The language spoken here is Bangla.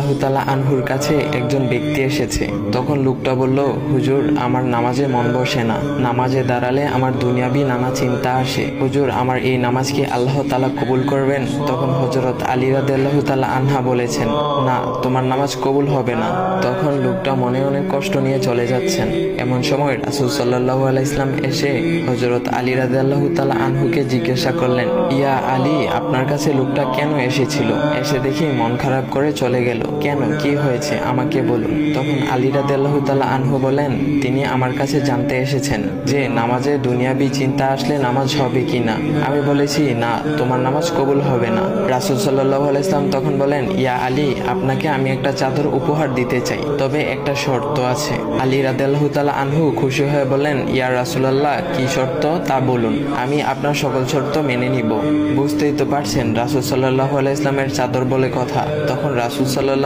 আল্লাহু তাআলা আনহুর কাছে একজন ব্যক্তি এসেছে। তখন লোকটা বলল, হুজুর, আমার নামাজে মন বসে না, নামাজে দাঁড়ালে আমার দুনিয়াবি নানা চিন্তা আসে, হুজুর আমার এই নামাজ কি আল্লাহ তাআলা কবুল করবেন? তখন হযরত আলী রাদিয়াল্লাহু তাআলা আনহা বলেছেন, না, তোমার নামাজ কবুল হবে না। তখন লোকটা মনে অনেক কষ্ট নিয়ে চলে যাচ্ছেন। এমন সময় রাসূল সাল্লাল্লাহু আলাইহি ওয়াসাল্লাম এসে হযরত আলী রাদিয়াল্লাহু তাআলা আনহুকে জিজ্ঞাসা করলেন, ইয়া আলী, আপনার কাছে লোকটা কেন এসেছিল? এসে দেখি মন খারাপ করে চলে গেল, কেন, কি হয়েছে আমাকে বলুন। তখন আলী রাদিয়াল্লাহু তাআলা আনহু বলেন, তিনি আমার কাছে জানতে এসেছেন যে নামাজে দুনিয়াবি চিন্তা আসলে নামাজ হবে কিনা। আমি বলেছি, না, তোমার নামাজ কবুল হবে না। রাসূল সাল্লাল্লাহু আলাইহি ওয়াসাল্লাম তখন বলেন, ইয়া আলী, আপনাকে আমি একটা চাদর উপহার দিতে চাই, তবে একটা শর্ত আছে। আলী রাদিয়াল্লাহু তাআলা আনহু খুশি হয়ে বলেন, ইয়া রাসূলুল্লাহ, কি শর্ত তা বলুন, আমি আপনার সকল শর্ত মেনে নিব। বুঝতেই তো পারছেন রাসূল সাল্লাল্লাহু আলাইহি ওয়াসাল্লামের চাদর বলে কথা। তখন রাসূল সাল্লাল্লাহু